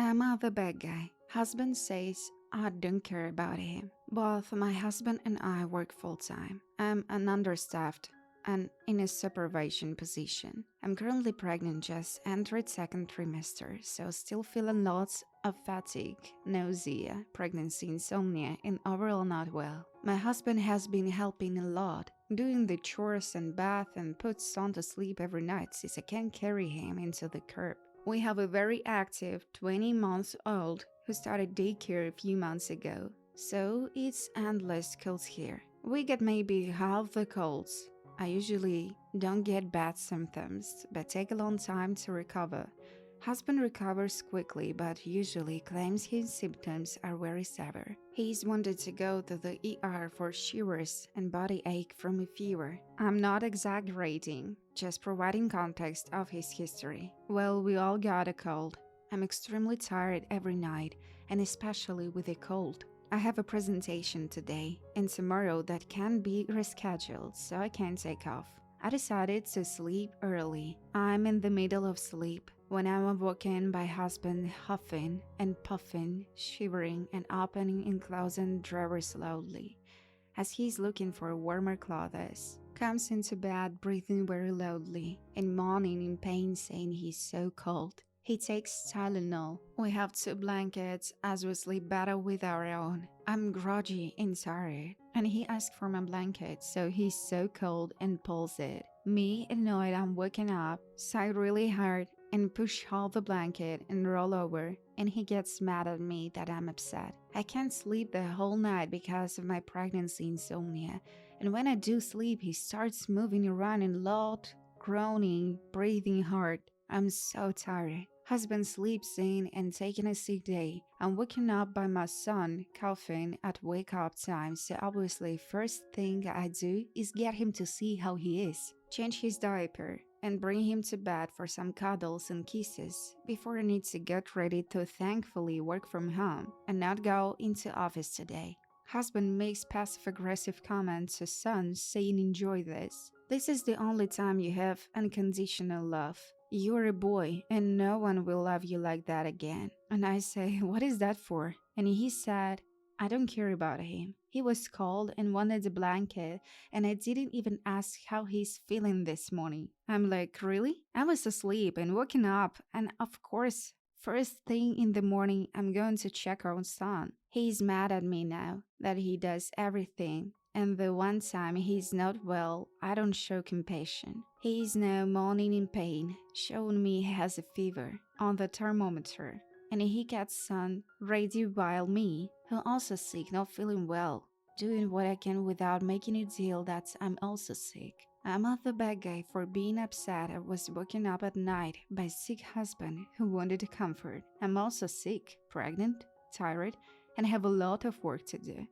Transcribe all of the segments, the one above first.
Emma the bad guy. Husband says I don't care about him. Both my husband and I work full time. I'm an understaffed and in a supervision position. I'm currently pregnant, just entered second trimester, so still feeling lots of fatigue, nausea, pregnancy insomnia, and overall not well. My husband has been helping a lot, doing the chores and bath and puts Son to sleep every night since I can't carry him into the curb. We have a very active 20-month-old who started daycare a few months ago, so it's endless colds here. We get maybe half the colds. I usually don't get bad symptoms, but take a long time to recover. Husband recovers quickly, but usually claims his symptoms are very severe. He's wanted to go to the ER for shivers and body ache from a fever. I'm not exaggerating, just providing context of his history. Well, we all got a cold. I'm extremely tired every night, and especially with a cold. I have a presentation today and tomorrow that can be rescheduled, so I can't take off. I decided to sleep early. I'm in the middle of sleep when I'm awoken by husband huffing and puffing, shivering and opening and closing drawers loudly as he's looking for warmer clothes. Comes into bed breathing very loudly and moaning in pain, saying he's so cold. He takes Tylenol. We have 2 blankets as we sleep better with our own. I'm groggy and tired, and he asks for my blanket, so he's so cold and pulls it. Me, annoyed, I'm waking up, sigh really hard, and push all the blanket and roll over, and he gets mad at me that I'm upset. I can't sleep the whole night because of my pregnancy insomnia, and when I do sleep, he starts moving around in loud, groaning, breathing hard. I'm so tired. Husband sleeps in and taking a sick day. I'm waking up by my son coughing at wake up time, so obviously first thing I do is get him to see how he is, change his diaper, and bring him to bed for some cuddles and kisses before I need to get ready to thankfully work from home and not go into office today. Husband makes passive-aggressive comments to son saying enjoy this. This is the only time you have unconditional love. You're a boy, and no one will love you like that again. And I say, what is that for? And he said, I don't care about him. He was cold and wanted a blanket, and I didn't even ask how he's feeling this morning. I'm like, really? I was asleep and woken up, and of course, first thing in the morning, I'm going to check our son. He's mad at me now that he does everything. And the one time he's not well, I don't show compassion. He is now moaning in pain, showing me he has a fever on the thermometer. And he gets son ready while me, who also sick, not feeling well, doing what I can without making a deal that I'm also sick. I'm not the bad guy for being upset I was woken up at night by a sick husband who wanted comfort. I'm also sick, pregnant, tired, and have a lot of work to do.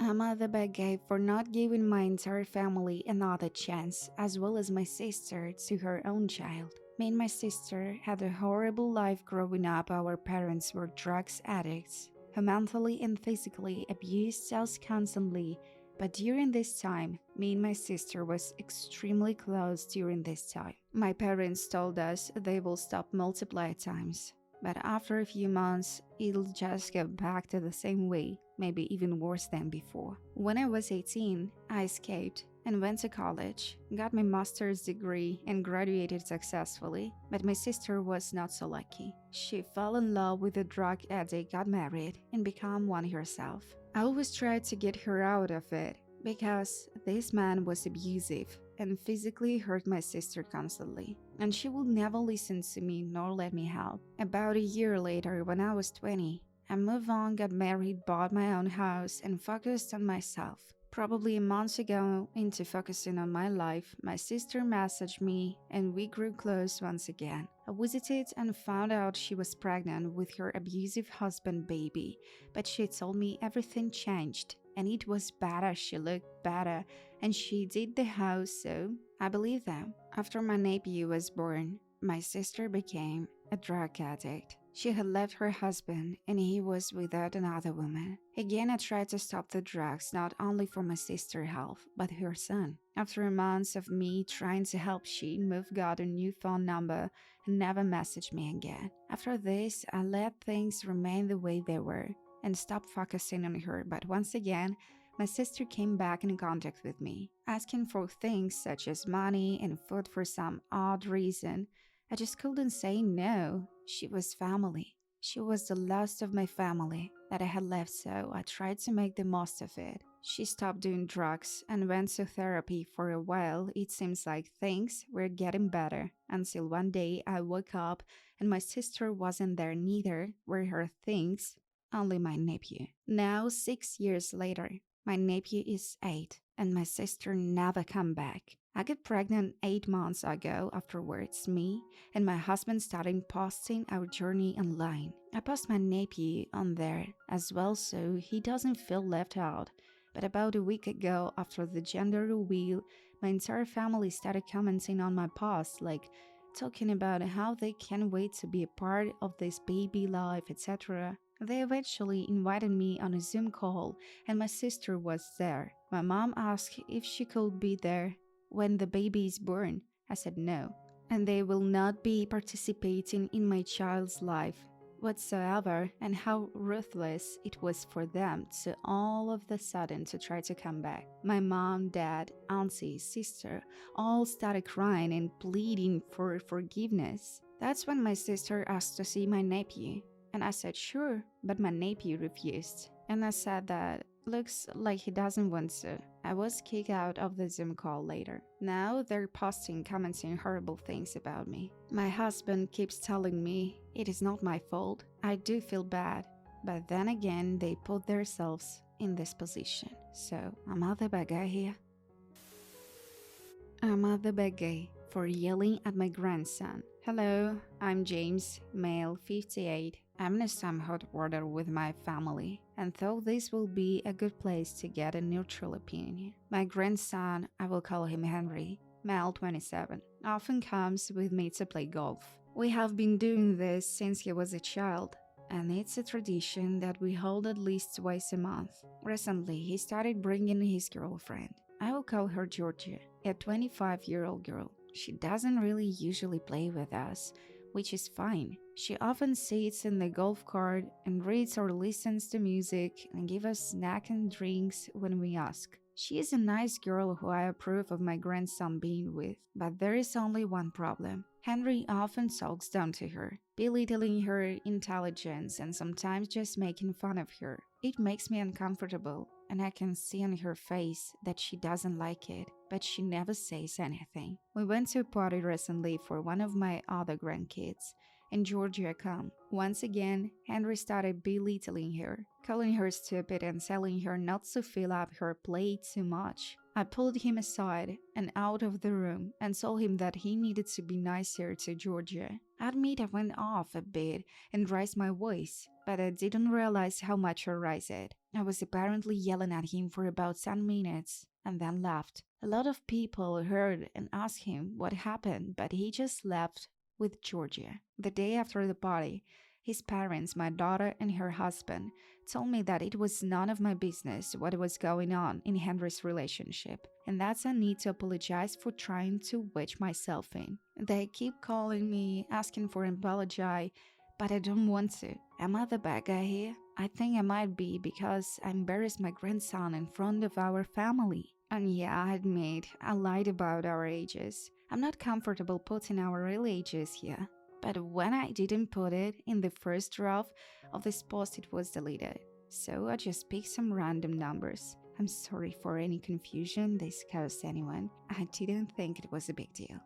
I'm the bad guy for not giving my entire family another chance, as well as my sister to her own child. Me and my sister had a horrible life growing up. Our parents were drugs addicts who mentally and physically abused us constantly. But during this time, me and my sister was extremely close during this time. My parents told us they will stop multiple times. But after a few months, it'll just go back to the same way, maybe even worse than before. When I was 18, I escaped and went to college, got my master's degree, and graduated successfully. But my sister was not so lucky. She fell in love with a drug addict, got married, and became one herself. I always tried to get her out of it because this man was abusive and physically hurt my sister constantly, and she would never listen to me nor let me help. About a year later, when I was 20, I moved on, got married, bought my own house, and focused on myself. Probably a month ago, into focusing on my life, my sister messaged me and we grew close once again. I visited and found out she was pregnant with her abusive husband baby, but she told me everything changed and it was better, she looked better, and she did the house, so I believe them. After my nephew was born, my sister became a drug addict. She had left her husband and he was without another woman. Again, I tried to stop the drugs not only for my sister's health, but her son. After months of me trying to help, she moved, got a new phone number, and never messaged me again. After this, I let things remain the way they were and stopped focusing on her. But once again, my sister came back in contact with me, asking for things such as money and food for some odd reason. I just couldn't say no. She was family. She was the last of my family that I had left, so I tried to make the most of it. She stopped doing drugs and went to therapy for a while. It seems like things were getting better until one day I woke up and my sister wasn't there neither. Were her things? Only my nephew. Now, 6 years later, my nephew is 8 and my sister never come back. I got pregnant 8 months ago afterwards, me and my husband started posting our journey online. I post my nephew on there as well so he doesn't feel left out. But about a week ago, after the gender reveal, my entire family started commenting on my posts, like talking about how they can't wait to be a part of this baby life, etc. They eventually invited me on a Zoom call, and my sister was there. My mom asked if she could be there when the baby is born. I said no, and they will not be participating in my child's life whatsoever, and how ruthless it was for them to all of the sudden to try to come back. My mom, dad, auntie, sister all started crying and pleading for forgiveness. That's when my sister asked to see my nephew, and I said sure, but my nephew refused. And I said that looks like he doesn't want to. I was kicked out of the Zoom call later. Now they're posting, commenting horrible things about me. My husband keeps telling me it is not my fault. I do feel bad. But then again, they put themselves in this position. So, am I the bad guy here? Am I the bad guy for yelling at my grandson? Hello, I'm James, male 58. I'm in some hot water with my family, and thought this will be a good place to get a neutral opinion. My grandson, I will call him Henry, male 27, often comes with me to play golf. We have been doing this since he was a child, and it's a tradition that we hold at least twice a month. Recently, he started bringing his girlfriend. I will call her Georgia, a 25-year-old girl. She doesn't really usually play with us, which is fine. She often sits in the golf cart and reads or listens to music and gives us snacks and drinks when we ask. She is a nice girl who I approve of my grandson being with, but there is only one problem. Henry often talks down to her, belittling her intelligence and sometimes just making fun of her. It makes me uncomfortable, and I can see on her face that she doesn't like it, but she never says anything. We went to a party recently for one of my other grandkids, and Georgia came. Once again, Henry started belittling her, calling her stupid and telling her not to fill up her plate too much. I pulled him aside and out of the room and told him that he needed to be nicer to Georgia. I admit I went off a bit and raised my voice, but I didn't realize how much I raised it. I was apparently yelling at him for about 10 minutes and then left. A lot of people heard and asked him what happened, but he just left with Georgia. The day after the party, his parents, my daughter and her husband, told me that it was none of my business what was going on in Henry's relationship, and that's I need to apologize for trying to wedge myself in. They keep calling me, asking for an apology, but I don't want to. Am I the bad guy here? I think I might be because I embarrassed my grandson in front of our family. And yeah, I admit, I lied about our ages. I'm not comfortable putting our real ages here. But when I didn't put it in the first draft of this post, it was deleted. So I just picked some random numbers. I'm sorry for any confusion this caused anyone. I didn't think it was a big deal.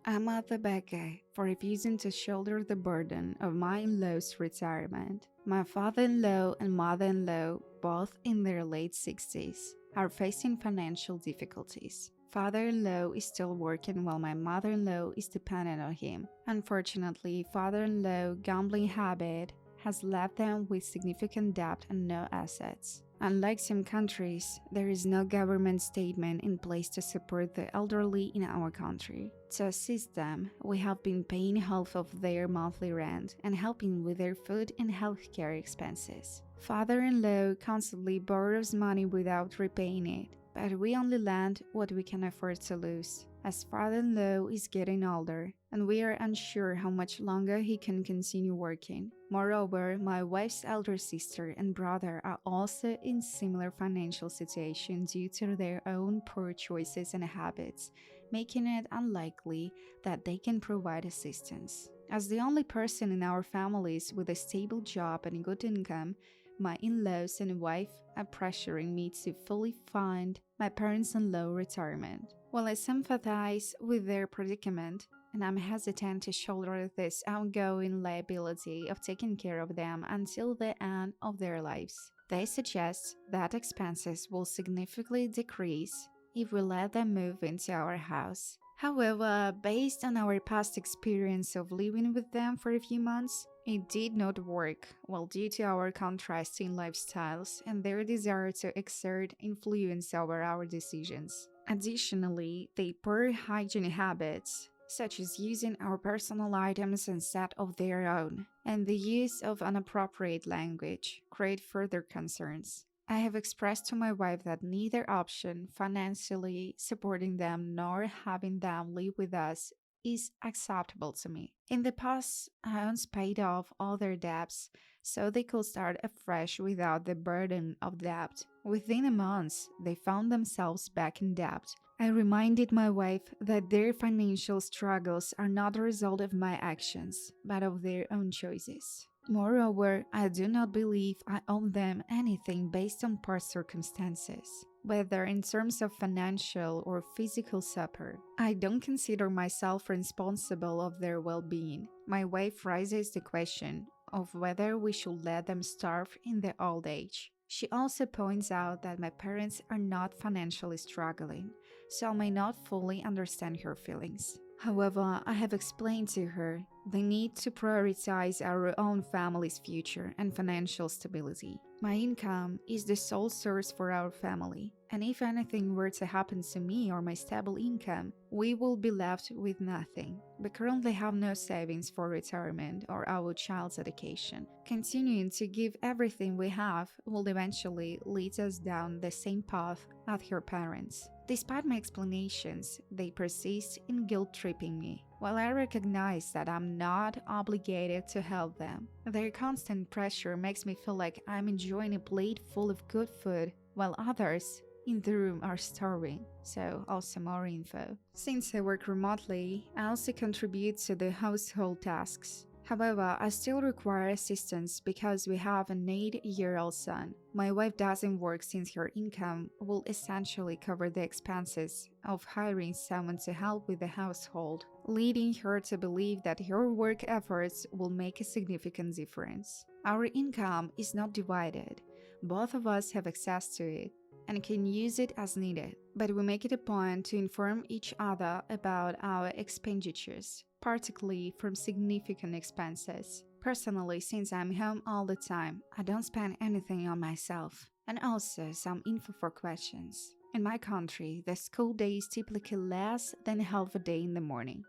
I'm at the bad guy for refusing to shoulder the burden of my in-law's retirement. My father-in-law and mother-in-law, both in their late 60s, are facing financial difficulties. Father-in-law is still working while my mother-in-law is dependent on him. Unfortunately, father-in-law gambling habit has left them with significant debt and no assets. Unlike some countries, there is no government statement in place to support the elderly in our country. To assist them, we have been paying half of their monthly rent and helping with their food and healthcare expenses. Father-in-law constantly borrows money without repaying it. but we only lend what we can afford to lose. As father-in-law is getting older, and we are unsure how much longer he can continue working. Moreover, my wife's elder sister and brother are also in similar financial situations due to their own poor choices and habits, making it unlikely that they can provide assistance. As the only person in our families with a stable job and good income, my in-laws and wife are pressuring me to fully fund my parents-in-law retirement. While I sympathize with their predicament, and I'm hesitant to shoulder this ongoing liability of taking care of them until the end of their lives, they suggest that expenses will significantly decrease if we let them move into our house. However, based on our past experience of living with them for a few months, it did not work, well, due to our contrasting lifestyles and their desire to exert influence over our decisions. Additionally, they poor hygiene habits, such as using our personal items instead of their own, and the use of inappropriate language, create further concerns. I have expressed to my wife that neither option, financially supporting them nor having them live with us, is acceptable to me. In the past, I once paid off all their debts so they could start afresh without the burden of debt. Within a month, they found themselves back in debt. I reminded my wife that their financial struggles are not the result of my actions, but of their own choices. Moreover, I do not believe I owe them anything based on past circumstances, whether in terms of financial or physical support. I don't consider myself responsible of their well-being. My wife raises the question of whether we should let them starve in their old age. She also points out that my parents are not financially struggling, so I may not fully understand her feelings. However, I have explained to her the need to prioritize our own family's future and financial stability. My income is the sole source for our family, and if anything were to happen to me or my stable income, we will be left with nothing. We currently have no savings for retirement or our child's education. Continuing to give everything we have will eventually lead us down the same path as her parents. Despite my explanations, they persist in guilt-tripping me. While I recognize that I'm not obligated to help them, their constant pressure makes me feel like I'm enjoying a plate full of good food, while others in the room are starving. So, also more info. Since I work remotely, I also contribute to the household tasks. However, I still require assistance because we have an 8-year-old son. My wife doesn't work since her income will essentially cover the expenses of hiring someone to help with the household, leading her to believe that her work efforts will make a significant difference. Our income is not divided. Both of us have access to it and can use it as needed, but we make it a point to inform each other about our expenditures, particularly from significant expenses. Personally, since I'm home all the time, I don't spend anything on myself. And also some info for questions. In my country, the school day is typically less than half a day in the morning.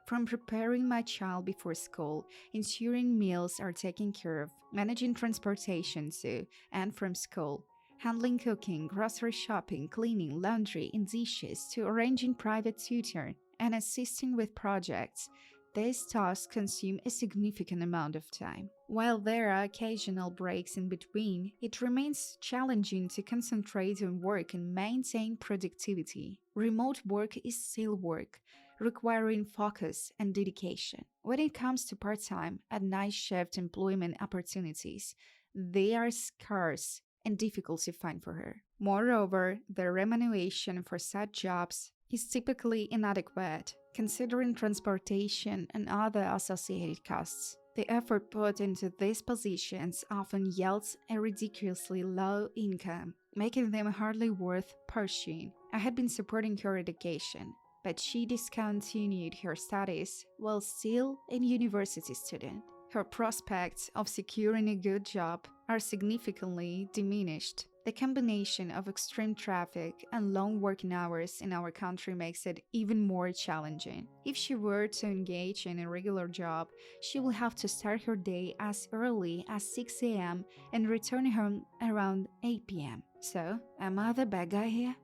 From preparing my child before school, ensuring meals are taken care of, managing transportation to and from school, handling cooking, grocery shopping, cleaning, laundry, and dishes, to arranging private tutoring and assisting with projects, these tasks consume a significant amount of time. While there are occasional breaks in between, it remains challenging to concentrate on work and maintain productivity. Remote work is still work, requiring focus and dedication. When it comes to part-time and night shift employment opportunities, they are scarce and difficult to find for her. Moreover, the remuneration for such jobs is typically inadequate, considering transportation and other associated costs. The effort put into these positions often yields a ridiculously low income, making them hardly worth pursuing. I had been supporting her education, but she discontinued her studies while still a university student. Her prospects of securing a good job are significantly diminished. The combination of extreme traffic and long working hours in our country makes it even more challenging. If she were to engage in a regular job, she will have to start her day as early as 6 a.m. and return home around 8 p.m. So, am I the bad guy here?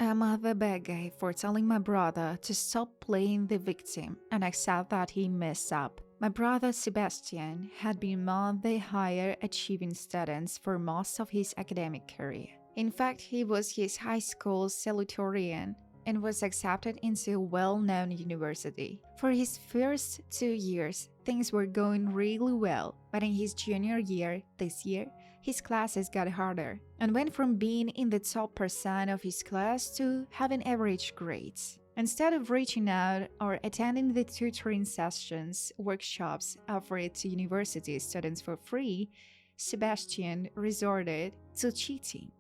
I'm the bad guy for telling my brother to stop playing the victim and accept that he messed up. My brother Sebastian had been among the higher achieving students for most of his academic career. In fact, he was his high school salutatorian and was accepted into a well-known university. For his first 2 years, things were going really well, but in his junior year, this year, his classes got harder and went from being in the top percent of his class to having average grades. Instead of reaching out or attending the tutoring sessions, workshops offered to university students for free, Sebastian resorted to cheating.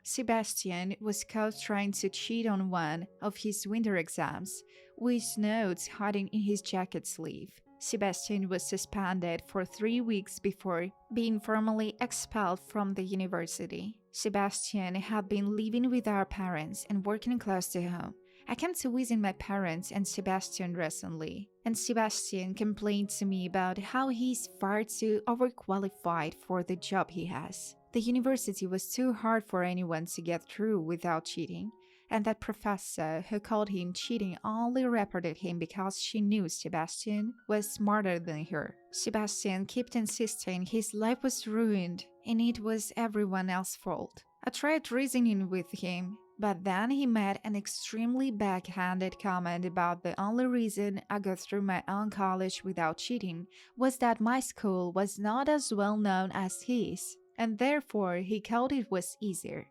Sebastian was caught trying to cheat on one of his winter exams, with notes hiding in his jacket sleeve. Sebastian was suspended for 3 weeks before being formally expelled from the university. Sebastian had been living with our parents and working close to home. I came to visit my parents and Sebastian recently, and Sebastian complained to me about how he's far too overqualified for the job he has. The university was too hard for anyone to get through without cheating, and that professor who called him cheating only reported him because she knew Sebastian was smarter than her. Sebastian kept insisting his life was ruined and it was everyone else's fault. I tried reasoning with him, but then he made an extremely backhanded comment about the only reason I got through my own college without cheating was that my school was not as well known as his, and therefore he thought it was easier.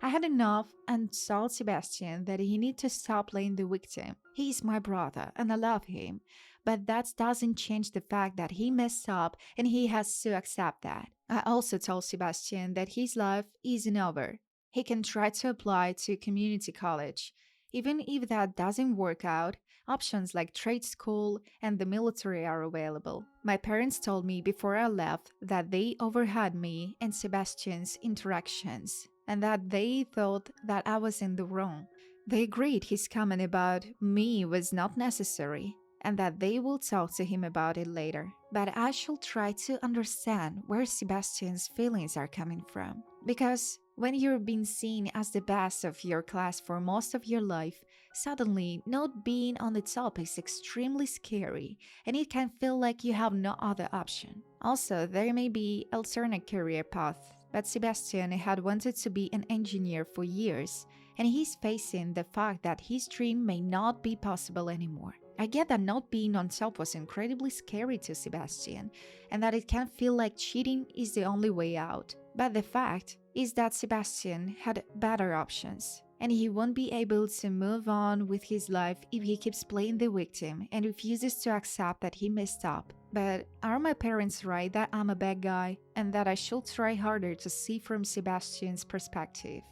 I had enough and told Sebastian that he need to stop playing the victim. He is my brother and I love him, but that doesn't change the fact that he messed up and he has to accept that. I also told Sebastian that his life isn't over. He can try to apply to community college. Even if that doesn't work out, options like trade school and the military are available. My parents told me before I left that they overheard me and Sebastian's interactions and that they thought that I was in the wrong. They agreed his comment about me was not necessary and that they will talk to him about it later. But I should try to understand where Sebastian's feelings are coming from. Because when you've been seen as the best of your class for most of your life, suddenly not being on the top is extremely scary and it can feel like you have no other option. Also, there may be alternate career paths, but Sebastian had wanted to be an engineer for years, and he's facing the fact that his dream may not be possible anymore. I get that not being on top was incredibly scary to Sebastian, and that it can feel like cheating is the only way out. But the fact is that Sebastian had better options, and he won't be able to move on with his life if he keeps playing the victim and refuses to accept that he messed up. But are my parents right that I'm a bad guy and that I should try harder to see from Sebastian's perspective?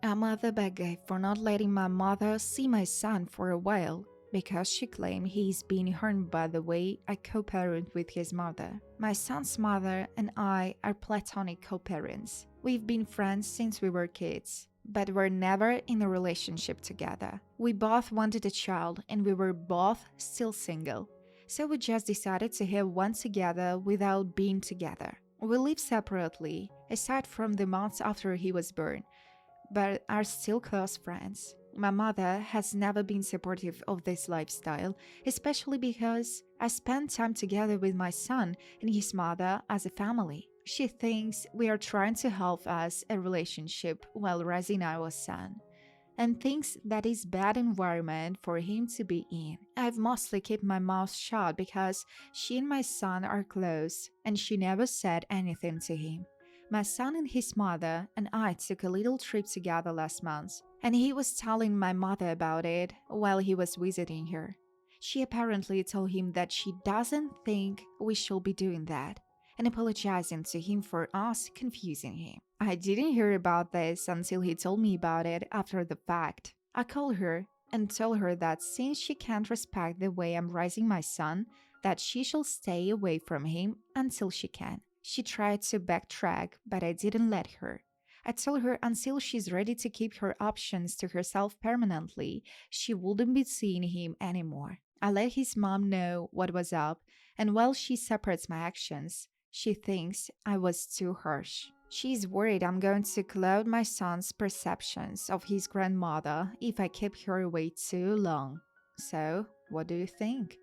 Am I the bad guy for not letting my mother see my son for a while because she claimed he's been harmed by the way I co-parent with his mother? My son's mother and I are platonic co-parents. We've been friends since we were kids, but we're never in a relationship together. We both wanted a child and we were both still single. So we just decided to have one together without being together. We live separately, aside from the months after he was born, but are still close friends. My mother has never been supportive of this lifestyle, especially because I spend time together with my son and his mother as a family. She thinks we are trying to help us a relationship while raising our son, and thinks that is bad environment for him to be in. I've mostly kept my mouth shut because she and my son are close, and she never said anything to him. My son and his mother and I took a little trip together last month, and he was telling my mother about it while he was visiting her. She apparently told him that she doesn't think we should be doing that, and apologizing to him for us confusing him. I didn't hear about this until he told me about it after the fact. I called her and told her that since she can't respect the way I'm raising my son, that she should stay away from him until she can. She tried to backtrack, but I didn't let her. I told her until she's ready to keep her options to herself permanently, she wouldn't be seeing him anymore. I let his mom know what was up, and while she separates my actions, she thinks I was too harsh. She's worried I'm going to cloud my son's perceptions of his grandmother if I keep her away too long. So, what do you think?